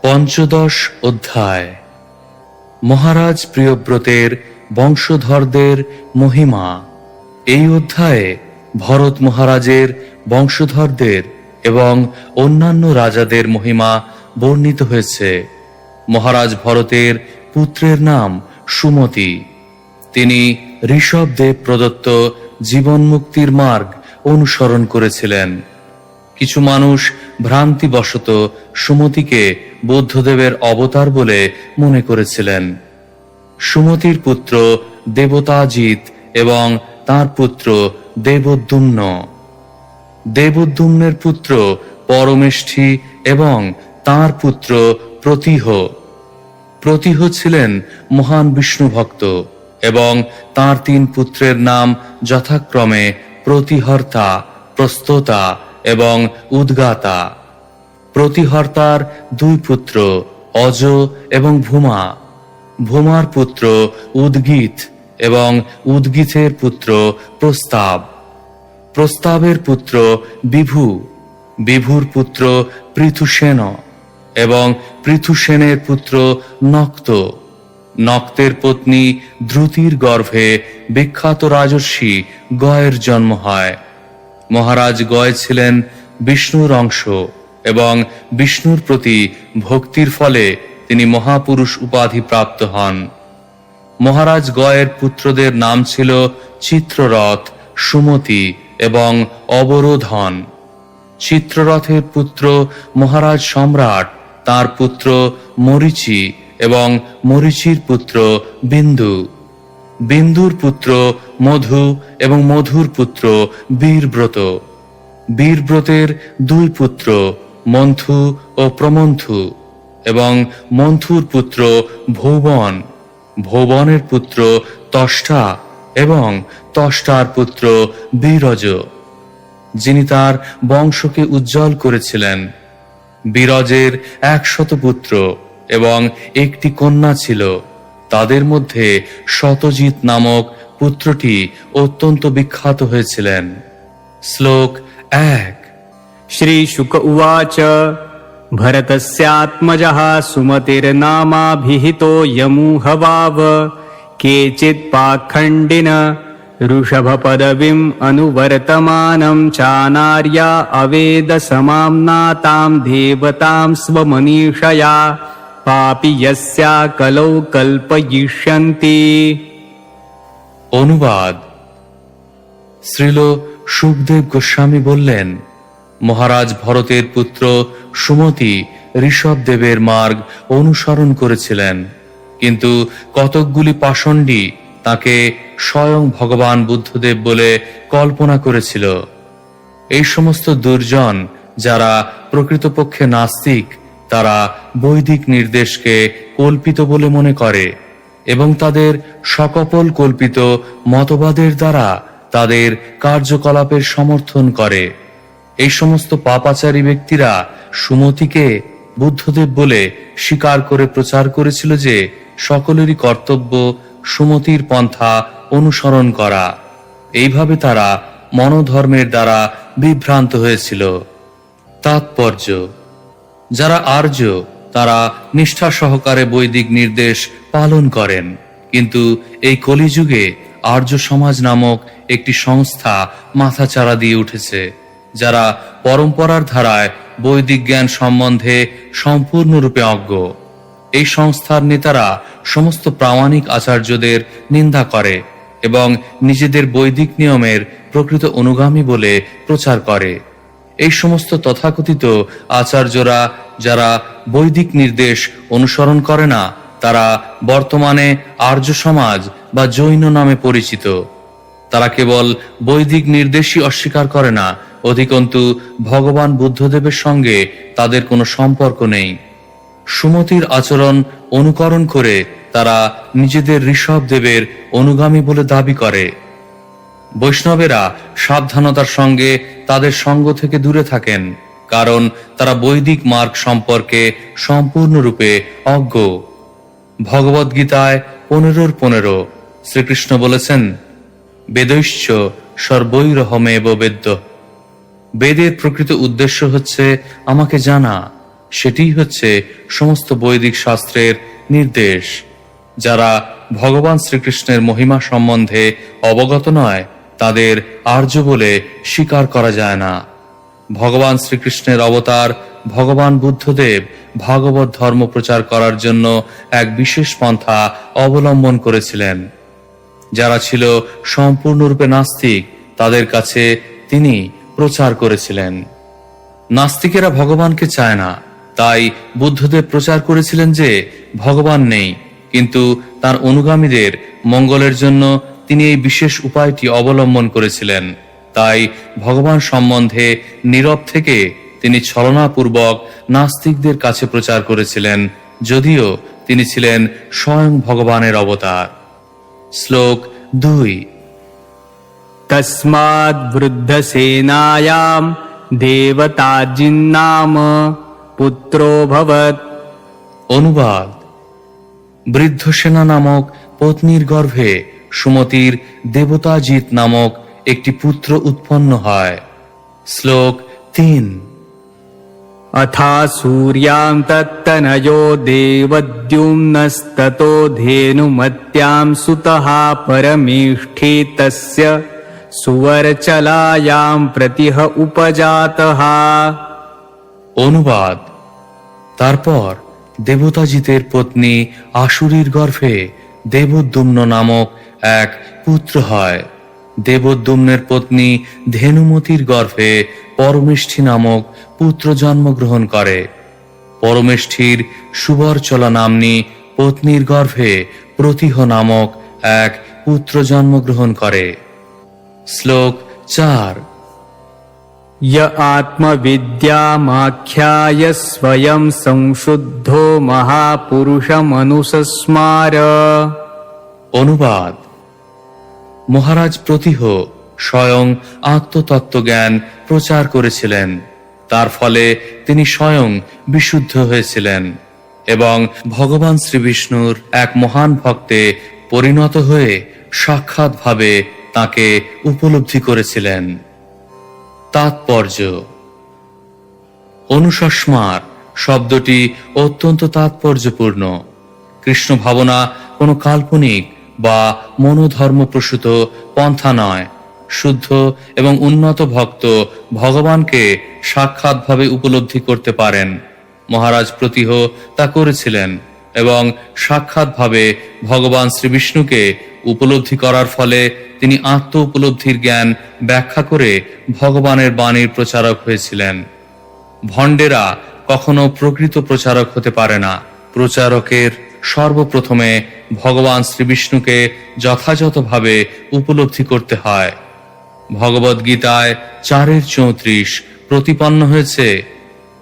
পঞ্চদশ অধ্যায়। মহারাজ প্রিয়ব্রতের বংশধরদের মহিমা। এই অধ্যায়ে ভরত মহারাজের বংশধরদের এবং অন্যান্য রাজাদের মহিমা বর্ণিত হয়েছে। মহারাজ ভরতের পুত্রের নাম সুমতি। তিনি ঋষভদেব প্রদত্ত জীবন মুক্তির মার্গ অনুসরণ করেছিলেন। কিছু মানুষ ভ্রান্তিবশত সুমতিকে বুদ্ধদেবের অবতার বলে মনে করেছিলেন। সুমতির পুত্র দেবতাজিৎ এবং তার পুত্র দেবোদ্যুম্ন। দেবোদ্যুম্নের পুত্র পরমেষ্ঠী এবং তার পুত্র প্রতিহ। প্রতিহ ছিলেন মহান বিষ্ণু ভক্ত এবং তার তিন পুত্রের নাম যথাক্রমে প্রতিহর্তা, প্রস্তোতা এবং উদ্গাতা। প্রতিহর্তার দুই পুত্র অজ এবং ভূমা। ভূমার পুত্র উদ্গীত এবং উদ্গীতের পুত্র প্রস্তাব। প্রস্তাবের পুত্র বিভু। বিভুর পুত্র পৃথুসেন এবং পৃথুসেনের পুত্র নক্ত। নক্তের পত্নী দ্রুতির গর্ভে বিখ্যাত রাজর্ষি গয়ের জন্ম হয়। মহারাজ গয় ছিলেন বিষ্ণুর অংশ এবং বিষ্ণুর প্রতি ভক্তির ফলে তিনি মহাপুরুষ উপাধি প্রাপ্ত হন। মহারাজ গয়ের পুত্রদের নাম ছিল চিত্ররথ, সুমতি এবং অবরোধন। চিত্ররথের পুত্র মহারাজ সম্রাট, তার পুত্র মরীচি এবং মরীচির পুত্র বিন্দু। বিন্দুর পুত্র মধু এবং মধুর পুত্র বীরব্রত। বীরব্রতের দুই পুত্র মন্থু ও প্রমন্থু এবং মন্থুর পুত্র ভৌবন। ভৌবনের পুত্র তষ্টা এবং তষ্টার পুত্র বীরজ, যিনি তার বংশকে উজ্জ্বল করেছিলেন। বীরজের 100 পুত্র এবং একটি কন্যা ছিল। তাদের মধ্যে শতজিৎ নামক পুত্রটি অত্যন্ত বিখ্যাত হয়েছিলেন। শ্লোক 1। श्री शुक उवाच भरतस्यात्मजः सुमतिर्नामाभिहितो यमुहवाव केचित् पाखण्डिन ऋषभपदवीम् अनुवर्तमानं चानार्या अवेदसमाम्नातां देवतां स्वमनीषया पापि यस्या कलौ कल्पयिष्यन्ति। অনুবাদ। শ্রীল সুখদেব গোস্বামী বললেন, মহারাজ ভরতের পুত্র সুমতি ঋষভদেবের মার্গ অনুসরণ করেছিলেন, কিন্তু কতকগুলি পাষণ্ডী তাকে স্বয়ং ভগবান বুদ্ধদেব বলে কল্পনা করেছিল। এই সমস্ত দুর্জন যারা প্রকৃতপক্ষে নাস্তিক, তারা বৈদিক নির্দেশকে কল্পিত বলে মনে করে এবং তাদের সকপল কল্পিত মতবাদের দ্বারা তাদের কার্যকলাপের সমর্থন করে। এই সমস্ত পাপাচারী ব্যক্তিরা সুমতিকে বুদ্ধদেব বলে স্বীকার করে প্রচার করেছিল যে সকলেরই কর্তব্য সুমতির পন্থা অনুসরণ করা। এইভাবে তারা মনোধর্মের দ্বারা বিভ্রান্ত হয়েছিল। তাৎপর্য: যারা আর্য তারা নিষ্ঠা সহকারে বৈদিক নির্দেশ পালন করেন, কিন্তু এই কলিযুগে আর্য সমাজ নামক একটি সংস্থা মাথাচাড়া দিয়ে উঠেছে, যারা পরম্পরার ধারায় বৈদিক জ্ঞান সম্বন্ধে সম্পূর্ণরূপে অজ্ঞ। এই সংস্থার নেতারা সমস্ত প্রামাণিক আচার্যদের নিন্দা করে এবং নিজেদের বৈদিক নিয়মের প্রকৃত অনুগামী বলে প্রচার করে। এই সমস্ত তথাকথিত আচার্যরা যারা বৈদিক নির্দেশ অনুসরণ করে না, তারা বর্তমানে আর্য সমাজ বা জৈন নামে পরিচিত। তারা কেবল বৈদিক নির্দেশই অস্বীকার করে না, অধিকন্তু ভগবান বুদ্ধদেবের সঙ্গে তাদের কোনো সম্পর্ক নেই। সুমতির আচরণ অনুকরণ করে তারা নিজেদের ঋষভদেবের অনুগামী বলে দাবি করে। বৈষ্ণবেরা সাবধানতার সঙ্গে তাদের সঙ্গ থেকে দূরে থাকেন, কারণ তারা বৈদিক মার্গ সম্পর্কে সম্পূর্ণরূপে অজ্ঞ। ভগবদ্গীতায় 15:15 শ্রীকৃষ্ণ বলেছেন, বেদৈশ্চ সর্বৈরহমেব বেদ্য। বেদের প্রকৃত উদ্দেশ্য হচ্ছে আমাকে জানা, সেটিই হচ্ছে সমস্ত বৈদিক শাস্ত্রের নির্দেশ। যারা ভগবান শ্রীকৃষ্ণের মহিমা সম্বন্ধে অবগত নয় তাদের আর্য বলে স্বীকার করা যায় না। ভগবান শ্রীকৃষ্ণের অবতার ভগবান বুদ্ধদেব ভাগবত ধর্ম প্রচার করার জন্য এক বিশেষ পন্থা অবলম্বন করেছিলেন। যারা ছিল সম্পূর্ণরূপে নাস্তিক তাদের কাছে তিনি প্রচার করেছিলেন। নাস্তিকেরা ভগবানকে চায় না, তাই বুদ্ধদেব প্রচার করেছিলেন যে ভগবান নেই, কিন্তু তার অনুগামীদের মঙ্গলের জন্য তিনি এই বিশেষ উপায়টি অবলম্বন করেছিলেন। তাই ভগবান সম্বন্ধে নীরব থেকে তিনি ছলনাপূর্বক নাস্তিকদের কাছে প্রচার করেছিলেন, যদিও তিনি ছিলেন স্বয়ং ভগবানের অবতার। শ্লোক 2। तस्माद् वृद्धसेनायां देवताजिन्नाम पुत्रोऽभवत्। অনুবাদ: বৃদ্ধ সেনা নামক পত্নীর গর্ভে সুমতির দেবতাজিৎ নামক একটি পুত্র উৎপন্ন হয়। শ্লোক 3। अथा सूर्यां तत्तनयो देवद्युम्नस्ततो धेनुमत्यां सुतः परमेष्ठे तस्य सुवर्चलायां प्रतिह उपजातः। অনুবাদ: তারপর দেবতাজিতের পত্নী আশুরীর গর্ভে দেবদ্যুম্ন নামক এক পুত্র হয়। দেবদ্যুম্নের পত্নী ধেনুমতির গর্ভে পরমেষ্ঠী নামক পুত্র জন্মগ্রহণ করে। পরমেষ্ঠীর সুবরচলা নাম্নী পত্নীর গর্ভে প্রতিহ নামক এক পুত্র জন্মগ্রহণ করে। শ্লোক 4। य आत्मविद्यामाख्याय स्वयं संशुद्धो महापुरुषमनुसस्मार। অনুবাদ: মহারাজ প্রতিহ স্বয়ং আত্মতত্ত্বজ্ঞান প্রচার করেছিলেন, তার ফলে তিনি স্বয়ং বিশুদ্ধ হয়েছিলেন এবং ভগবান শ্রীবিষ্ণুর এক মহান ভক্তে পরিণত হয়ে সাক্ষাৎভাবে তাকে উপলব্ধি করেছিলেন। তাৎপর্য: অনুসস্মার শব্দটি অত্যন্ত তাৎপর্যপূর্ণ। কৃষ্ণ ভাবনা কোনো কাল্পনিক বা মনোধর্মপ্রসূত পন্থা নয়। শুদ্ধ এবং উন্নত ভক্ত ভগবানকে সাক্ষাৎভাবে উপলব্ধি করতে পারেন। মহারাজ প্রতিহ তা করেছিলেন এবং সাক্ষাৎভাবে ভগবান শ্রীবিষ্ণুকে উপলব্ধি করার ফলে তিনি আত্ম উপলব্ধির জ্ঞান ব্যাখ্যা করে ভগবানের বাণীর প্রচারক হয়েছিলেন। ভণ্ডেরা কখনো প্রকৃত প্রচারক হতে পারে না। প্রচারকের সর্বপ্রথমে ভগবান শ্রীবিষ্ণুকে যথাযথভাবে উপলব্ধি করতে হয়। ভগবদ গীতায় 4:34 প্রতিপন্ন হয়েছে,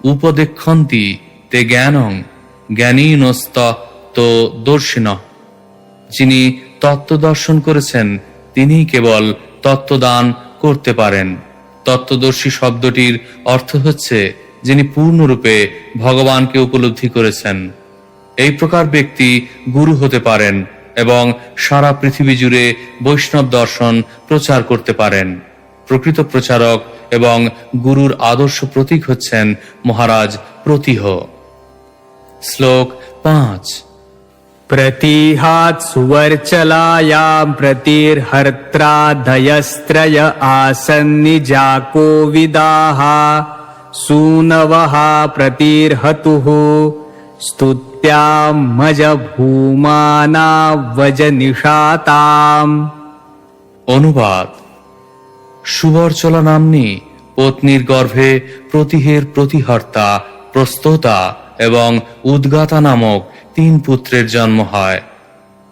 উপদেক্ষন্তি তে জ্ঞানং জ্ঞানীনস্ত তো দর্শিনঃ। যিনি তত্ত্ব দর্শন করেছেন তিনিই কেবল তত্ত্বদান করতে পারেন। তত্ত্বদর্শী শব্দটির অর্থ হচ্ছে যিনি পূর্ণরূপে ভগবানকে উপলব্ধি করেছেন। এই প্রকার ব্যক্তি গুরু হতে পারেন এবং সারা পৃথিবী জুড়ে বৈষ্ণব দর্শন প্রচার করতে পারেন। প্রকৃত প্রচারক এবং গুরুর আদর্শ প্রতীক হচ্ছেন মহারাজ প্রতিহ। শ্লোক 5। प्रतिहात् सुवर्चलायां प्रतिर्हर्त्रादयस्त्रय आसन्निजाको विदाः सूनवः प्रतिर्हतुः स्तुत्यां मजभूमानावजनिषाताम्। অনুবাদ: সুবরচলা নাম্নী পত্নীর গর্ভে প্রতিহের প্রতিহর্তা, প্রস্তোতা এবং উদ্গাতা নামক 3 পুত্রের জন্ম হয়।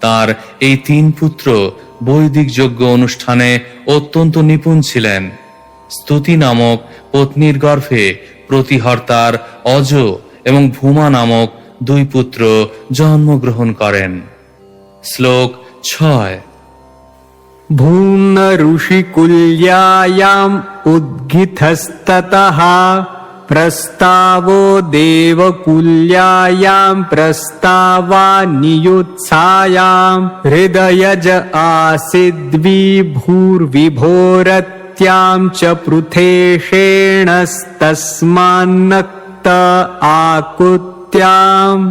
তার এই 3 পুত্র বৈদিক যজ্ঞ অনুষ্ঠানে অত্যন্ত নিপুণ ছিলেন। স্তুতি নামক পত্নীর গর্ভে প্রতিহর্তার অজ এবং ভূমা নামক 2 পুত্র জন্মগ্রহণ করেন। শ্লোক 6। भूम्न ऋषिकुल्यायाम् उद्गितस्ततः प्रस्तावो देवकुल्यायाम् प्रस्तावानियुत्सायाम् हृदयज आसीद्विभूर्विभोरत्याम् च पृथेषेणस्तस्मान्नक्त आकुत्याम्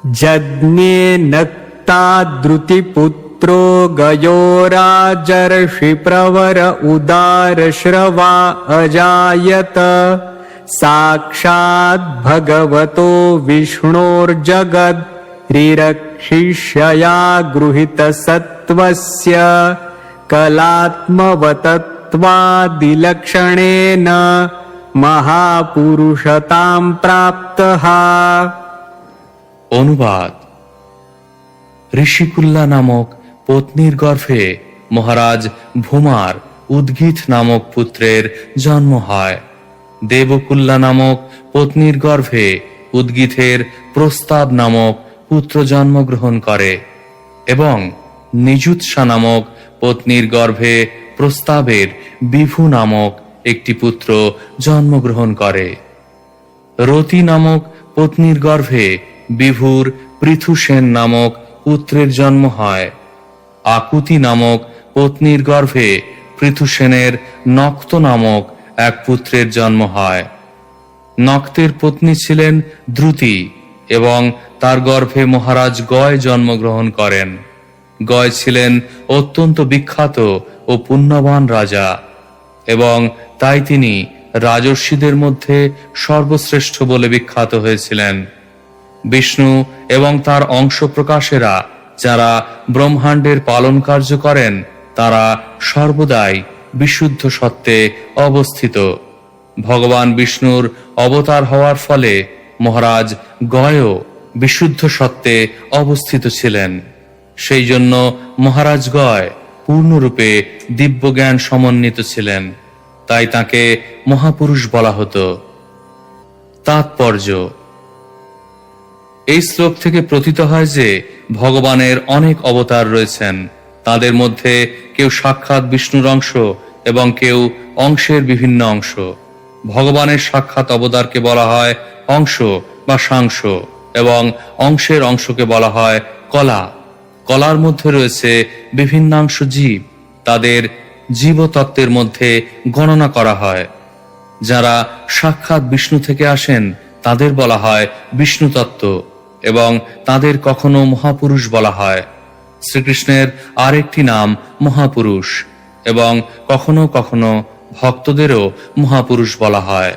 जज्ञे नक्ताद्रुतिपुत्रो गयोराजर्षिप्रवर उदारश्रवा अजायत साक्षात् भगवतो विष्णोर्जगद् रिरक्षिष्यया गृहीतसत्त्वस्य कलात्मवतत्वादिलक्षणेन महापुरुषतां प्राप्तः। অনুবাদ। ঋষিকুল্লা নামক পত্নীর গর্ভে মহারাজ ভূমার উদ্গীত নামক পুত্রের জন্ম হয়। দেবকুল্লা নামক পত্নীর গর্ভে উদ্গীতের প্রস্তাব নামক পুত্র জন্মগ্রহণ করে এবং নিযুৎসা নামক পত্নীর গর্ভে প্রস্তাবের বিভু নামক একটি পুত্র জন্মগ্রহণ করে। রতি নামক পত্নীর গর্ভে বিভুর পৃথুসেন নামক পুত্রের জন্ম হয়। আকুতি নামক পত্নীর গর্ভে পৃথুসেনের নক্ত নামক এক পুত্রের জন্ম হয়। নক্তের পত্নী ছিলেন দ্রুতি এবং তার গর্ভে মহারাজ গয় জন্মগ্রহণ করেন। গয় ছিলেন অত্যন্ত বিখ্যাত ও পুণ্যবান রাজা এবং তাই তিনি রাজর্ষিদের মধ্যে সর্বশ্রেষ্ঠ বলে বিখ্যাত হয়েছিলেন। বিষ্ণু এবং তার অংশ প্রকাশেরা যারা ব্রহ্মাণ্ডের পালন কার্য করেন তারা সর্বদাই বিশুদ্ধ সত্ত্বে অবস্থিত। ভগবান বিষ্ণুর অবতার হওয়ার ফলে মহারাজ গয়ও বিশুদ্ধ সত্ত্বে অবস্থিত ছিলেন। সেই জন্য মহারাজ গয় পূর্ণরূপে দিব্যজ্ঞান সমন্বিত ছিলেন, তাই তাকে মহাপুরুষ বলা হতো। তাৎপর্য: এই শ্লোক থেকে প্রতীত হয় যে ভগবানের অনেক অবতার রয়েছেন। তাদের মধ্যে কেউ সাক্ষাৎ বিষ্ণুর অংশ এবং কেউ অংশের বিভিন্ন অংশ। ভগবানের সাক্ষাৎ অবতারকে বলা হয় অংশ বা সাংশ এবং অংশের অংশকে বলা হয় কলা। কলার মধ্যে রয়েছে বিভিন্নাংশ জীব, তাদের জীবতত্ত্বের মধ্যে গণনা করা হয়। যারা সাক্ষাৎ বিষ্ণু থেকে আসেন তাদের বলা হয় বিষ্ণু তত্ত্ব এবং তাদের কখনো মহাপুরুষ বলা হয়। শ্রীকৃষ্ণের আরেকটি নাম মহাপুরুষ এবং কখনো কখনো ভক্তদেরও মহাপুরুষ বলা হয়।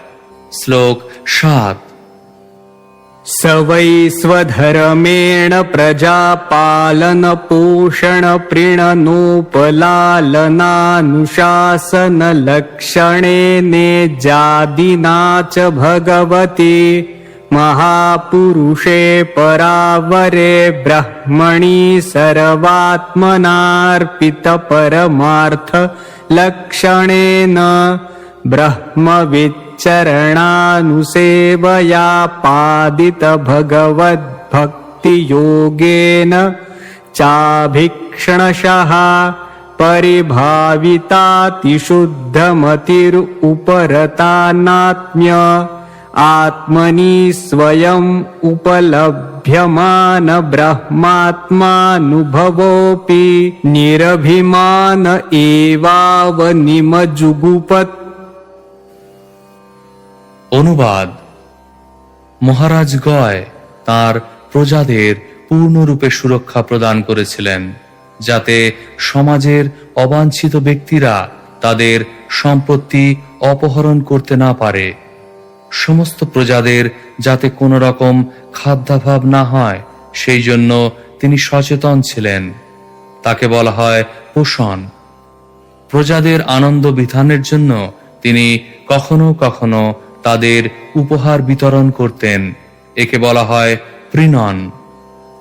শ্লোক 7। स वै स्वधर्मेण प्रजापालन पोषण प्रीणनोपलालनानुशासन लक्षणेने जादिना च भगवति महापुरुषे परावरे ब्रह्मणि सर्वात्मनार्पित परमार्थ लक्षणेन ब्रह्मविच्चरणानुसेवया पादित भगवद्भक्तियोगेन चाभिक्षणशः परिभावितातिशुद्धमतिरुपरतानात्म्य आत्मनि स्वयं उपलभ्यमान ब्रह्मात्मानुभवोऽपि निरभिमान एवावनिमजुगुपत्। অনুবাদ। মহারাজ গয় তার প্রজাদের পূর্ণরূপে সুরক্ষা প্রদান করেছিলেন, যাতে সমাজের অবাঞ্ছিত ব্যক্তিরা তাদের সম্পত্তি অপহরণ করতে না পারে। সমস্ত প্রজাদের যাতে কোনো রকম খাদ্যাভাব না হয় সেই জন্য তিনি সচেতন ছিলেন। তাকে বলা হয় পোষণ। প্রজাদের আনন্দ বিধানের জন্য তিনি কখনো কখনো তাদের উপহার বিতরণ করতেন, একে বলা হয় প্রীণন।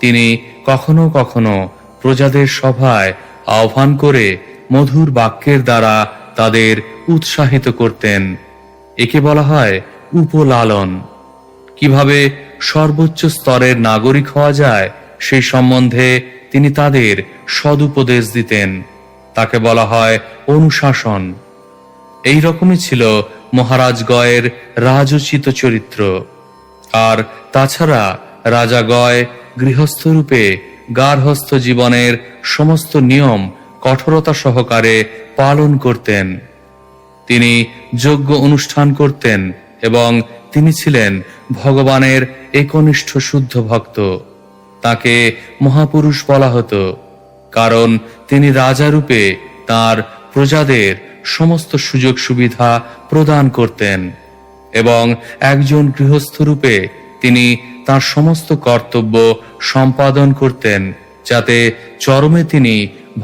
তিনি কখনো কখনো প্রজাদের সভায় আহ্বান করে মধুর বাক্যের দ্বারা তাদের উৎসাহিত করতেন, একে বলা হয় উপলালন। কিভাবে সর্বোচ্চ স্তরের নাগরিক হওয়া যায় সেই সম্বন্ধে তিনি তাদের সদুপদেশ দিতেন, তাকে বলা হয় অনুশাসন। এই রকমই ছিল মহারাজ গয়ের রাজোচিত চরিত্র। আর তাছাড়া রাজা গয় গৃহস্থরূপে গার্হস্থ্য জীবনের সমস্ত নিয়ম কঠোরতা সহকারে পালন করতেন। তিনি যজ্ঞ অনুষ্ঠান করতেন এবং তিনি ছিলেন ভগবানের একনিষ্ঠ শুদ্ধ ভক্ত। তাকে মহাপুরুষ বলা হতো, কারণ তিনি রাজারূপে তার প্রজাদের সমস্ত সুযোগ সুবিধা প্রদান করতেন এবং একজন গৃহস্থ রূপে তিনি তার সমস্ত কর্তব্য সম্পাদন করতেন, যাতে চরমে তিনি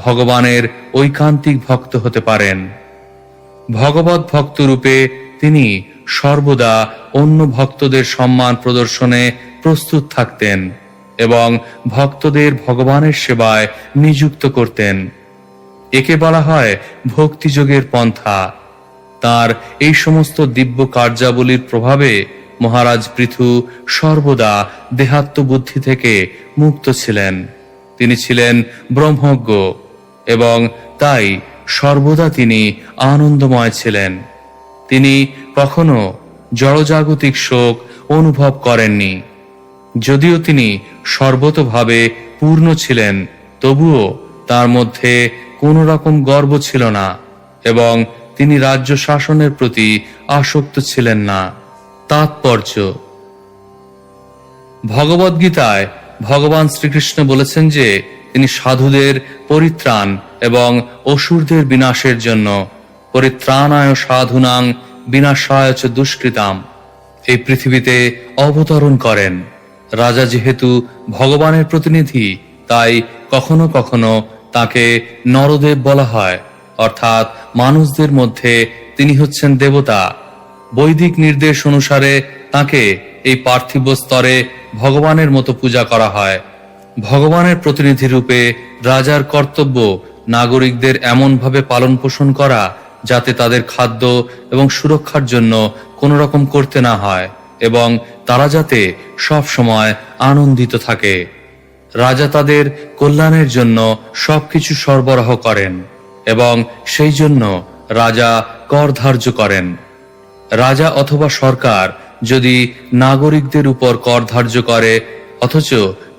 ভগবানের ঐকান্তিক ভক্ত হতে পারেন। ভগবত ভক্ত রূপে তিনি সর্বদা অন্য ভক্তদের সম্মান প্রদর্শনে প্রস্তুত থাকতেন এবং ভক্তদের ভগবানের সেবায় নিযুক্ত করতেন। একে বলা হয় ভক্তিযোগের পন্থা। তার এই সমস্ত দিব্য কার্যাবলীর প্রভাবে মহারাজ পৃথু সর্বদা দেহাত্মবুদ্ধি থেকে মুক্ত ছিলেন। তিনি ছিলেন ব্রহ্মজ্ঞ এবং তাই সর্বদা তিনি আনন্দময় ছিলেন। তিনি কখনো জড়জাগতিক শোক অনুভব করেননি। যদিও তিনি সর্বতভাবে পূর্ণ ছিলেন, তবুও তার মধ্যে কোনো রকম গর্ব ছিল না এবং তিনি রাজ্য শাসনের প্রতি আসক্ত ছিলেন না। তাৎপর্য: ভগবদ্গীতায় ভগবান শ্রীকৃষ্ণ বলেছেন যে তিনি সাধুদের পরিত্রাণ এবং অসুরদের বিনাশের জন্য পরিত্রাণায় সাধুনাং বিনাশায় চ দুষ্কৃতাম এই পৃথিবীতে অবতরণ করেন। রাজা যেহেতু ভগবানের প্রতিনিধি, তাই কখনো কখনো তাকে নরদেব বলা হয়, অর্থাৎ মানুষদের মধ্যে তিনি হচ্ছেন দেবতা। বৈদিক নির্দেশ অনুসারে তাকে এই পার্থিব স্তরে ভগবানের মতো পূজা করা হয়। ভগবানের প্রতিনিধি রূপে রাজার কর্তব্য নাগরিকদের এমনভাবে পালন পোষণ করা যাতে তাদের খাদ্য এবং সুরক্ষার জন্য কোনো রকম করতে না হয় এবং তারা যাতে সব সময় আনন্দিত থাকে। রাজা তাদের কল্যাণের জন্য সবকিছু সরবরাহ করেন এবং সেই জন্য রাজা কর ধার্য করেন। রাজা অথবা সরকার যদি নাগরিকদের উপর কর ধার্য করে অথচ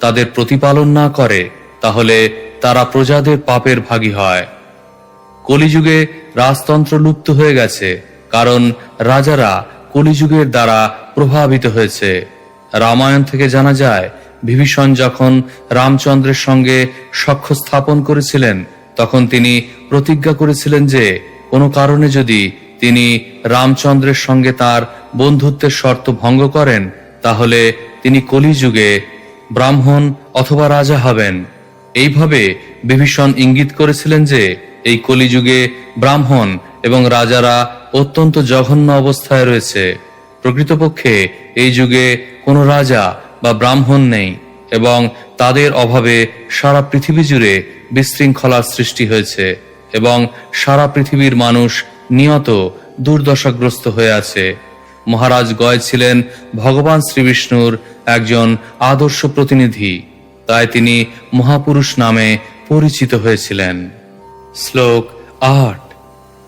তাদের প্রতিপালন না করে, তাহলে তারা প্রজাদের পাপের ভাগী হয়। কলিযুগে রাজতন্ত্র লুপ্ত হয়ে গেছে, কারণ রাজারা কলিযুগের দ্বারা প্রভাবিত হয়েছে। রামায়ণ থেকে জানা যায়, বিভীষণ যখন রামচন্দ্রের সঙ্গে সখ্য স্থাপন করেছিলেন, তখন তিনি প্রতিজ্ঞা করেছিলেন যে কোনো কারণে যদি তিনি রামচন্দ্রের সঙ্গে তার বন্ধুত্বের শর্ত ভঙ্গ করেন, তাহলে তিনি কলিযুগে ব্রাহ্মণ অথবা রাজা হবেন। এইভাবে বিভীষণ ইঙ্গিত করেছিলেন যে এই কলিযুগে ব্রাহ্মণ এবং রাজারা অত্যন্ত জঘন্য অবস্থায় রয়েছে। প্রকৃতপক্ষে এই যুগে কোনো রাজা বা ব্রাহ্মণ নেই এবং তাদের অভাবে সারা পৃথিবী জুড়ে বিশৃঙ্খলার সৃষ্টি হয়েছে এবং সারা পৃথিবীর মানুষ নিয়ত দুর্দশাগ্রস্ত হয়ে আছে। মহারাজ গয় ছিলেন ভগবান শ্রীবিষ্ণুর একজন আদর্শ প্রতিনিধি, তাই তিনি মহাপুরুষ নামে পরিচিত হয়েছিলেন। শ্লোক ৮।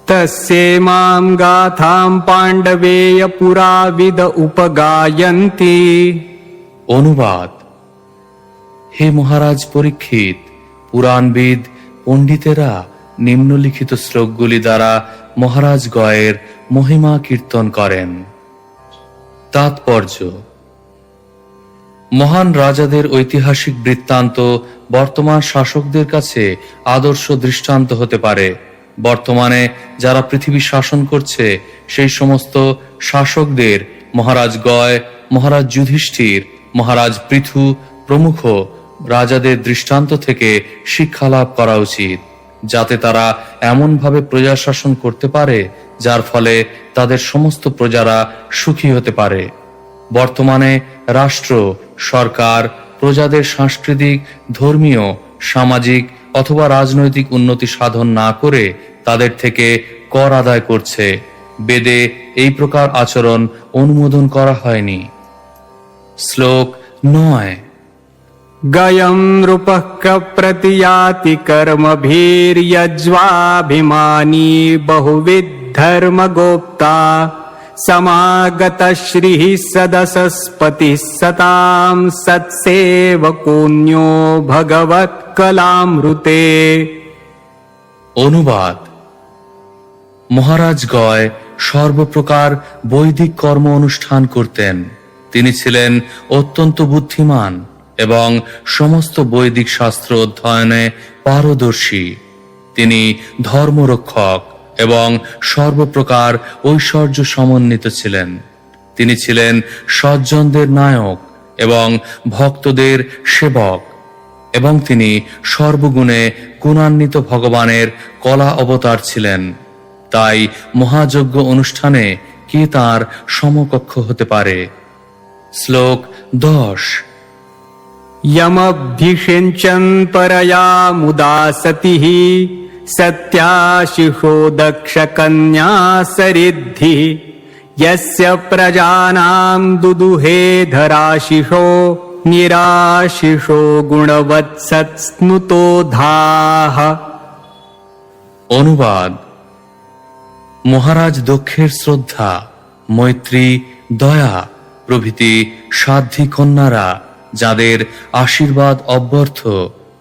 তস্যেমাং গাথাম পাণ্ডবেয় পুরাবিদ উপগায়ন্তি। অনুবাদ: হে মহারাজ পরীক্ষিত, পুরাণবিদ পণ্ডিতেরা নিম্নলিখিত শ্লোকগুলি দ্বারা মহারাজ গয়ের মহিমা কীর্তন করেন। তাৎপর্য: মহান রাজাদের ঐতিহাসিক বৃত্তান্ত বর্তমান শাসকদের কাছে আদর্শ দৃষ্টান্ত হতে পারে। বর্তমানে যারা পৃথিবী শাসন করছে, সেই সমস্ত শাসকদের মহারাজ গয়, মহারাজ যুধিষ্ঠির, মহারাজ পৃথু প্রমুখ রাজাদের দৃষ্টান্ত থেকে শিক্ষা লাভ করা উচিত, যাতে তারা এমনভাবে প্রজা শাসন করতে পারে যার ফলে তাদের সমস্ত প্রজারা সুখী হতে পারে। বর্তমানে রাষ্ট্র, সরকার প্রজাদের সাংস্কৃতিক, ধর্মীয়, সামাজিক অথবা রাজনৈতিক উন্নতি সাধন না করে তাদের থেকে কর আদায় করছে। বেদে এই প্রকার আচরণ অনুমোদন করা হয়নি। শ্লোক ৯। গয়ং নৃপঃ প্রতিয়াতি কর্মভির্যজ্বাভিমানী বহুবিধ ধর্মগোপ্তা সমাগত শ্রীঃ সদসস্পতিঃ সতাং সৎসেবকোऽন্যো ভগবৎ কলামৃতে। অনুবাদ: মহারাজ গয় সর্বপ্রকার বৈদিক কর্ম অনুষ্ঠান করতেন। তিনি ছিলেন অত্যন্ত বুদ্ধিমান এবং সমস্ত বৈদিক শাস্ত্র অধ্যয়নে পারদর্শী। তিনি ধর্মরক্ষক এবং সর্বপ্রকার ঐশ্বর্য সমন্বিত ছিলেন। তিনি ছিলেন সজ্জনদের নায়ক এবং ভক্তদের সেবক, এবং তিনি সর্বগুণে গুণান্বিত ভগবানের কলা অবতার ছিলেন। তাই মহাযজ্ঞ অনুষ্ঠানে কে তার সমকক্ষ হতে পারে? শ্লোক 10। यमभ्यषिञ्चन् परया मुदा सतिः सत्याशिषो दक्षकन्या सरिद्धिः यस्य प्रजानां दुदुहे धराशिषो निराशिषो गुणवत्सत्स्नुतो धाः। অনুবাদ: মহারাজ দক্ষের শ্রদ্ধা, মৈত্রী, দয়া প্রভৃতি সাধ্বী কন্যারা, যাদের আশীর্বাদ অব্যর্থ,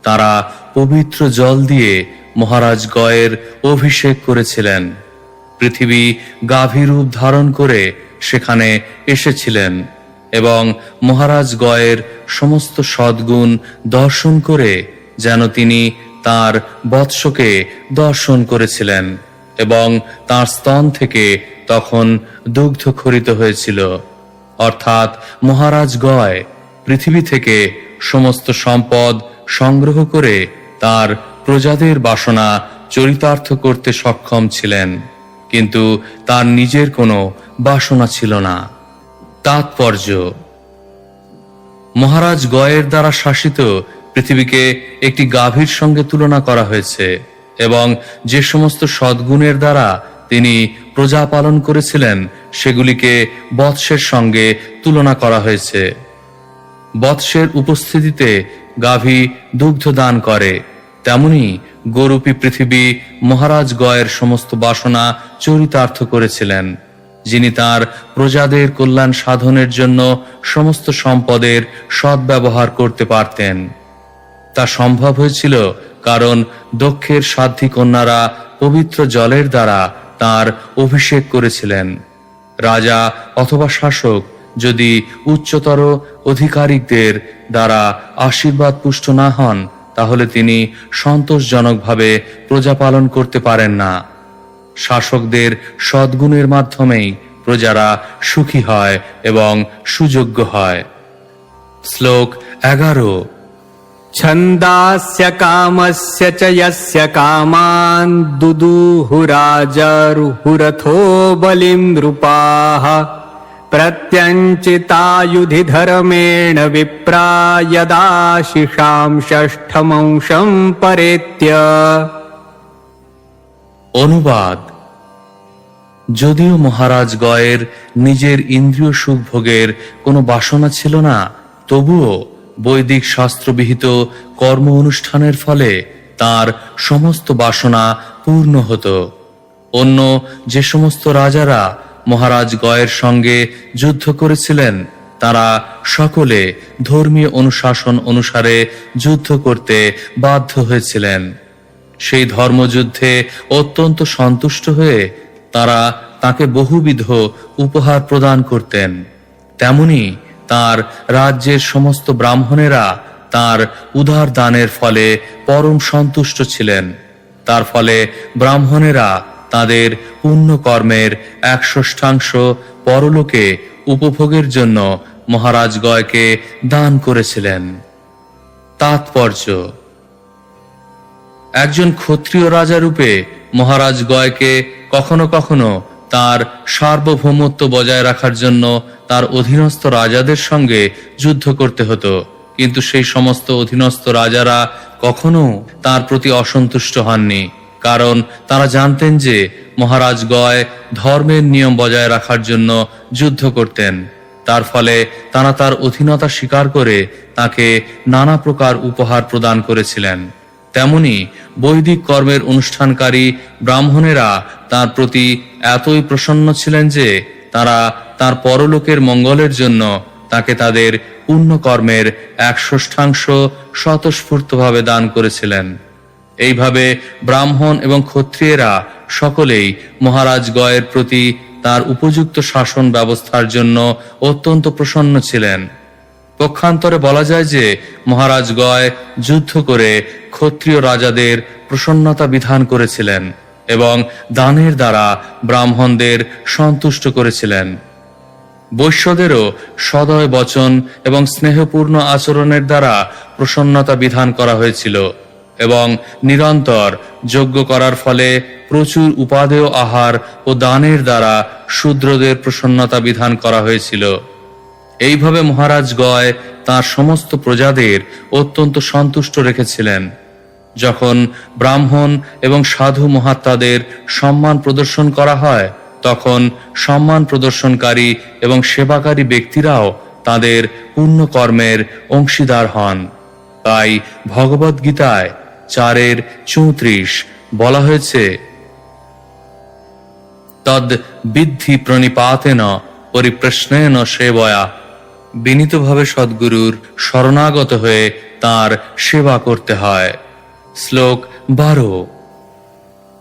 তারা পবিত্র জল দিয়ে মহারাজ গয়ের অভিষেক করেছিলেন। পৃথিবী গাভী রূপ ধারণ করে সেখানে এসেছিলেন এবং মহারাজ গয়ের সমস্ত সদ্গুণ দর্শন করে যেন তিনি তার বৎসকে দর্শন করেছিলেন, এবং তার স্তন থেকে তখন দুগ্ধ খরিত হয়েছিল। অর্থাৎ মহারাজ গয় পৃথিবী থেকে সমস্ত সম্পদ সংগ্রহ করে তার প্রজাদের বাসনা চরিতার্থ করতে সক্ষম ছিলেন, কিন্তু তার নিজের কোনো বাসনা ছিল না। তাৎপর্য: মহারাজ গয়ের দ্বারা শাসিত পৃথিবীকে একটি গাভীর সঙ্গে তুলনা করা হয়েছে, এবং যে সমস্ত সদ্গুণের দ্বারা তিনি প্রজা পালন করেছিলেন সেগুলিকে বৎসের সঙ্গে তুলনা করা হয়েছে। বৎসের উপস্থিতিতে গাভী দুগ্ধ দান করে, তেমনি গরূপী পৃথিবী মহারাজ গয়ের সমস্ত বাসনা চরিতার্থ করেছিলেন, যিনি তার প্রজাদের কল্যাণ সাধনের জন্য সমস্ত সম্পদের সদ্ব্যবহার করতে পারতেন। তা সম্ভব হয়েছিল কারণ দক্ষের সাধ্বী কন্যারা পবিত্র জলের দ্বারা তার অভিষেক করেছিলেন। রাজা অথবা শাসক যদি উচ্চতর অধিকারিকদের দ্বারা আশীর্বাদ পুষ্ট না হন, তাহলে তিনি সন্তোষজনকভাবে প্রজা পালন করতে পারেন না। শাসকদের সদ্গুণের মাধ্যমেই প্রজারা সুখী হয় এবং সুযোগ্য হয়। শ্লোক 11। छन्दास्य कामस्य च यस्य कामान् दुदुहुराजरुहुरथो बलिं नृपाः प्रत्यञ्चितायुधि धर्मेण विप्रा यदाशिषां षष्ठमंशं परेत्य। অনুবাদ: যদিও মহারাজ গয়ের নিজের ইন্দ্রিয় সুখ ভোগের কোনো বাসনা ছিল না, তবুও বৈদিক শাস্ত্রবিহিত কর্ম অনুষ্ঠানের ফলে তার সমস্ত বাসনা পূর্ণ হতো। অন্য যে সমস্ত রাজারা মহারাজ গয়ের সঙ্গে যুদ্ধ করেছিলেন, তারা সকলে ধর্মীয় অনুশাসন অনুসারে যুদ্ধ করতে বাধ্য হয়েছিলেন। সেই ধর্মযুদ্ধে অত্যন্ত সন্তুষ্ট হয়ে তারা তাকে বহুবিধ উপহার প্রদান করতেন। তেমনি তার রাজ্যের সমস্ত ব্রাহ্মণেরা তার উদার দানের ফলে পরম সন্তুষ্ট ছিলেন। তার ফলে ব্রাহ্মণেরা তাদের পুণ্যকর্মের 1/6 পরলোকে উপভোগের জন্য মহারাজ গয়কে দান করেছিলেন। তাৎপর্য: একজন ক্ষত্রিয় রাজা রূপে মহারাজ গয়কে কখনো কখনো তার সার্বভৌমত্ব বজায় রাখার জন্য তার অধীনস্থ রাজাদের সঙ্গে যুদ্ধ করতে হতো, কিন্তু সেই সমস্ত অধীনস্থ রাজারা কখনো তার প্রতি অসন্তুষ্ট হননি, কারণ তারা জানতেন যে মহারাজ গয় ধর্মের নিয়ম বজায় রাখার জন্য যুদ্ধ করতেন। তার ফলে তারা তার অধীনতা স্বীকার করে তাকে নানা প্রকার উপহার প্রদান করেছিলেন। তেমনি বৈদিক কর্মের অনুষ্ঠানকারী ব্রাহ্মণেরা তার প্রতি এতই প্রসন্ন ছিলেন যে তারা তার পরলোকের মঙ্গলের জন্য তাকে তাদের পুণ্যকর্মের 1/6 স্বতঃস্ফূর্তভাবে দান করেছিলেন। এইভাবে ব্রাহ্মণ এবং ক্ষত্রিয়েরা সকলেই মহারাজ গয়ের প্রতি তার উপযুক্ত শাসন ব্যবস্থার জন্য অত্যন্ত প্রসন্ন ছিলেন। পক্ষান্তরে বলা যায় যে মহারাজ গয় যুদ্ধ করে ক্ষত্রিয় রাজাদের প্রসন্নতা বিধান করেছিলেন এবং দানের দ্বারা ব্রাহ্মণদের সন্তুষ্ট করেছিলেন। বৈশ্যদেরও সদয় বচন এবং স্নেহপূর্ণ আচরণের দ্বারা প্রসন্নতা বিধান করা হয়েছিল এবং নিরন্তর যজ্ঞ করার ফলে প্রচুর উপাদেয় আহার ও দানের দ্বারা শূদ্রদের প্রসন্নতা বিধান করা হয়েছিল। এইভাবে মহারাজ গয় তাঁর সমস্ত প্রজাদের অত্যন্ত সন্তুষ্ট রেখেছিলেন। যখন ব্রাহ্মণ এবং সাধু মহাত্মাদের সম্মান প্রদর্শন করা হয়, তখন সম্মান প্রদর্শনকারী এবং সেবাকারী ব্যক্তিরাও তাদের পুণ্যকর্মের অংশীদার হন। তাই ভগবদ্গীতায় 4:34 বলা হয়েছে, তদ বিদ্ধি প্রণিপাতেন পরিপ্রশ্নেন সেবয়া। বিনীতভাবে সদ্গুরুর শরণাগত হয়ে তার সেবা করতে হয়। শ্লোক 12।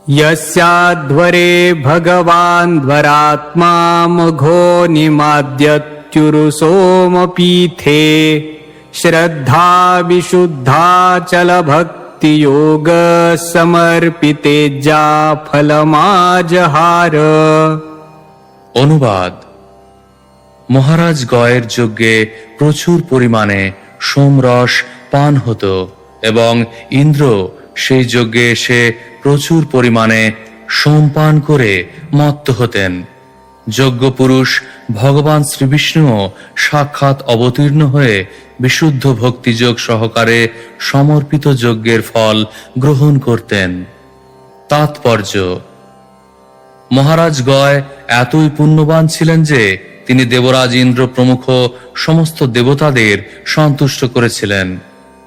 यस्याध्वरे भगवान् ध्वरात्मा मघो निमाद्यत्युरुसोमपीठे श्रद्धा विशुद्धाचल भक्ति योग समर्पितेज्जा फलमाजहार। অনুবাদ: মহারাজ গয়ের যজ্ঞে প্রচুর পরিমাণে সোমরস পান হতো এবং ইন্দ্র সেই যজ্ঞে এসে প্রচুর পরিমাণে সোমপান করে মত্ত হতেন। যজ্ঞ পুরুষ ভগবান শ্রীবিষ্ণুও সাক্ষাৎ অবতীর্ণ হয়ে বিশুদ্ধ ভক্তিযোগ সহকারে সমর্পিত যজ্ঞের ফল গ্রহণ করতেন। তাৎপর্য: মহারাজ গয় এতই পুণ্যবান ছিলেন যে তিনি দেবরাজ ইন্দ্র প্রমুখ সমস্ত দেবতাদের সন্তুষ্ট করেছিলেন।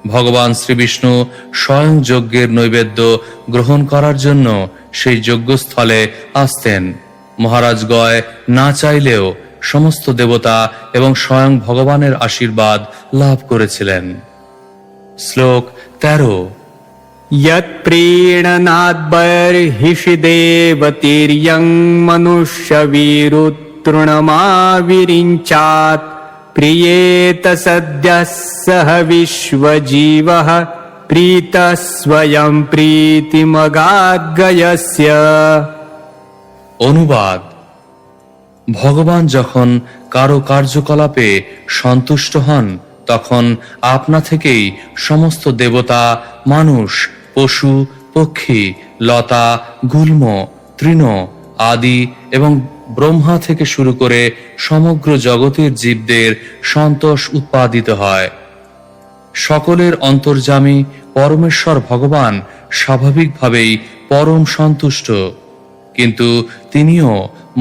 ভগবান শ্রীবিষ্ণু স্বয়ং যজ্ঞের নৈবেদ্য গ্রহণ করার জন্য সেই যজ্ঞস্থলে আসতেন। মহারাজ গয় না চাইলেও সমস্ত দেবতা এবং স্বয়ং ভগবানের আশীর্বাদ লাভ করেছিলেন। শ্লোক 13। यत्प्रीणनाद्बर्हिषि देवतीर्यं मनुष्यवीरुतृणमाविरिञ्चात् प्रियेत सद्यः सह विश्वजीवः प्रीतः स्वयं प्रीतिमगाद्गयस्य। অনুবাদ: ভগবান যখন কারো কার্যকলাপে সন্তুষ্ট হন, তখন আপনা থেকেই সমস্ত দেবতা, মানুষ, পশু, পক্ষী, লতা, গুল্ম, তৃণ আদি এবং ব্রহ্মা থেকে শুরু করে সমগ্র জগতের জীবদের সন্তোষ উৎপাদিত হয়। সকলের অন্তর্যামী পরমেশ্বর ভগবান স্বাভাবিকভাবেই পরম সন্তুষ্ট, কিন্তু তিনিও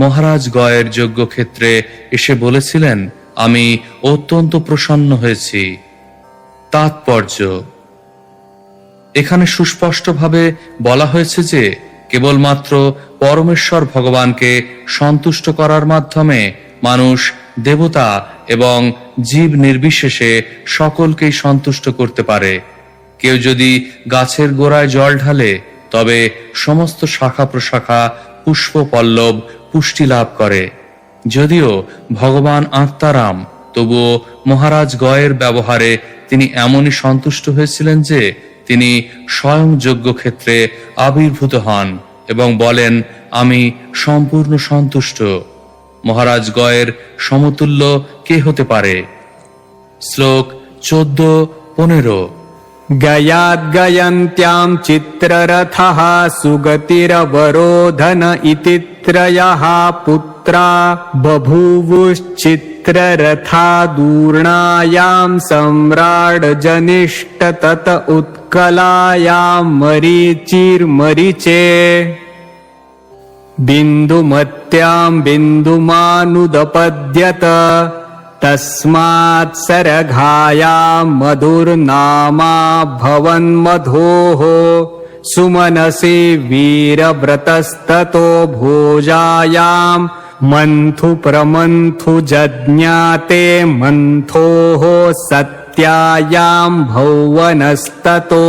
মহারাজ গয়ের যজ্ঞক্ষেত্রে এসে বলেছিলেন, আমি অত্যন্ত প্রসন্ন হয়েছি। তাৎপর্য: এখানে সুস্পষ্টভাবে বলা হয়েছে যে কেবলমাত্র পরমেশ্বর ভগবানকে সন্তুষ্ট করার মাধ্যমে মানুষ, দেবতা এবং জীব নির্বিশেষে সকলকেই সন্তুষ্ট করতে পারে। কেউ যদি গাছের গোড়ায় জল ঢালে, তবে সমস্ত শাখা প্রশাখা, পুষ্প পল্লব পুষ্টি লাভ করে। যদিও ভগবান আত্মারাম, তবুও মহারাজ গয়ের ব্যবহারে তিনি এমনই সন্তুষ্ট হয়েছিলেন যে তিনি স্বয়ং যজ্ঞক্ষেত্রে আবির্ভূত হন এবং বলেন, আমি সম্পূর্ণ সন্তুষ্ট। মহারাজ গয়ের সমতুল্য কে হতে পারে? শ্লোক 14-15। गयाद्गयन्त्यां चित्ररथः सुगतिरवरोधन इति त्रयः पुत्रा बभूवुश्चित्ररथादूर्णायां सम्राड्जनिष्ठ तत उत्कलायां मरीचिर्मरीचे बिन्दुमत्यां बिन्दुमानुदपद्यत तस्मात् सरघायां मधुर्नामा भवन्मधोः सुमनसे वीरव्रतस्ततो भोजायां मन्थु प्रमन्थु जज्ञाते मन्थोः सत्यायां भौवनस्ततो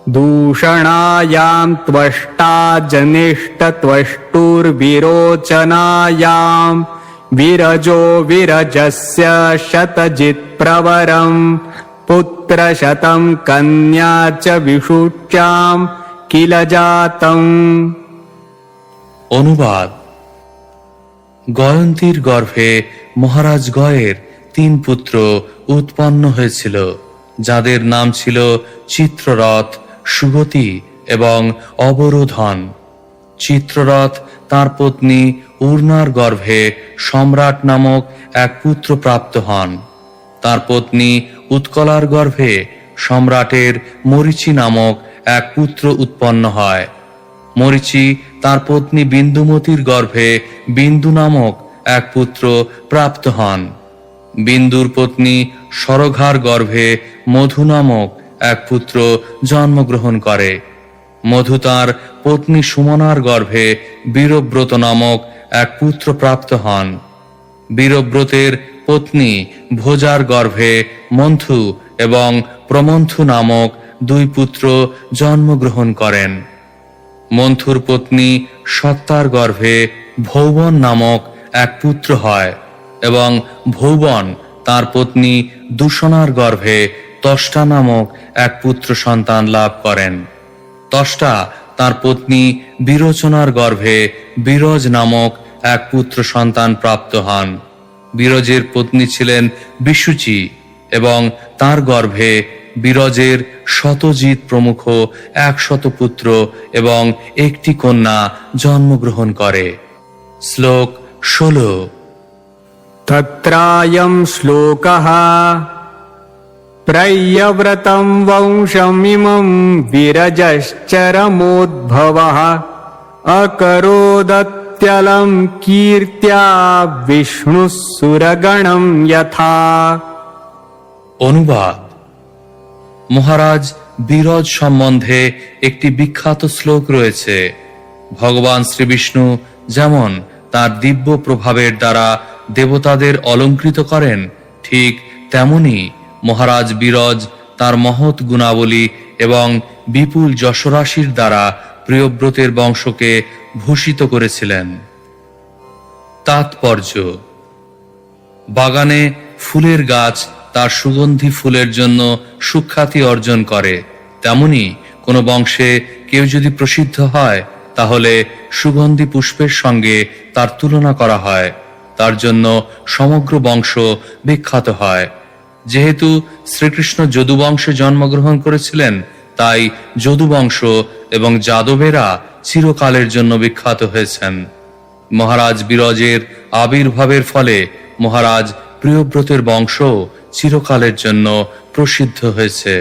दूषणायां त्वष्टा जनिष्ठत्वष्टुर्विरोचनायां विरजो विरजस्य शतजित्प्रवरम् पुत्रशतं कन्या च विषुच्यां किल जातम्। অনুবাদ: গয়ন্তীর গর্ভে মহারাজ গয়ের 3 পুত্র উৎপন্ন হয়েছিল, যাদের নাম ছিল চিত্ররথ, সুগতি এবং অবরোধন। চিত্ররথ তার পত্নী উর্নার গর্ভে সম্রাট নামক এক পুত্র প্রাপ্ত হন। তার পত্নী উৎকলার গর্ভে সম্রাটের মরীচি নামক এক পুত্র উৎপন্ন হয়। মরীচি তার পত্নী বিন্দুমতির গর্ভে বিন্দু নামক এক পুত্র প্রাপ্ত হন। বিন্দুর পত্নী সরঘার গর্ভে মধু নামক এক পুত্র জন্মগ্রহণ করে। মধু তার পত্নী সুমনার গর্ভে বীরব্রত নামক এক পুত্র প্রাপ্ত হন। বীরব্রতের পত্নী ভোজার গর্ভে মন্থু এবং প্রমন্থু নামক 2 পুত্র জন্মগ্রহণ করেন। মন্থুর পত্নী সত্তার গর্ভে ভৌবন নামক এক পুত্র হয় এবং ভৌবন তার পত্নী দূষণার গর্ভে তষ্টা নামক এক পুত্র সন্তান লাভ করেন। তষ্টা তার পত্নী বিরোচনার গর্ভে বিরজ নামক এক পুত্র সন্তান প্রাপ্ত হন। বিরজের পত্নী ছিলেন বিশুচি এবং তার গর্ভে বিরজের শতজিৎ প্রমুখ 100 পুত্র এবং একটি কন্যা জন্মগ্রহণ করে। শ্লোক 16। तत्रायं श्लोकः प्रयव्रतं वंशमिमं विरजश्चरमोद्भवः अकरोदत्यलं कीर्त्या विष्णुः सुरगणं यथा। অনুবাদ: মহারাজ বিরজ সম্বন্ধে একটি বিখ্যাত শ্লোক রয়েছে। ভগবান শ্রীবিষ্ণু যেমন তার দিব্য প্রভাবের দ্বারা দেবতাদের অলঙ্কৃত করেন, ঠিক তেমনি মহারাজ বিরজ তার মহৎ গুণাবলী এবং বিপুল যশরাশির দ্বারা প্রিয়ব্রতের বংশকে ভূষিত করেছিলেন। তাৎপর্য: বাগানে ফুলের গাছ তার সুগন্ধি ফুলের জন্য সুখ্যাতি অর্জন করে, তেমনি কোনো বংশে কেউ যদি প্রসিদ্ধ হয় তাহলে সুগন্ধি পুষ্পের সঙ্গে তার তুলনা করা হয়, তার জন্য সমগ্র বংশ বিখ্যাত হয়। যেহেতু শ্রীকৃষ্ণ যদু বংশে জন্মগ্রহণ করেছিলেন, তাই যদু বংশ এবং যাদবেরা চিরকালের জন্য বিখ্যাত হয়েছেন। মহারাজ বিরজের আবির্ভাবের ফলে মহারাজ প্রিয়ব্রতের বংশ চিরকালের জন্য প্রসিদ্ধ হয়েছে।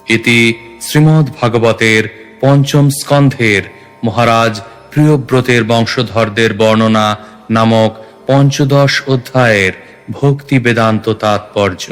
ইতি শ্রীমদ্ ভাগবতের 5ম স্কন্ধের মহারাজ প্রিয়ব্রতের বংশধরদের বর্ণনা নামক 15 অধ্যায়ের ভক্তি বেদান্ত তাৎপর্য।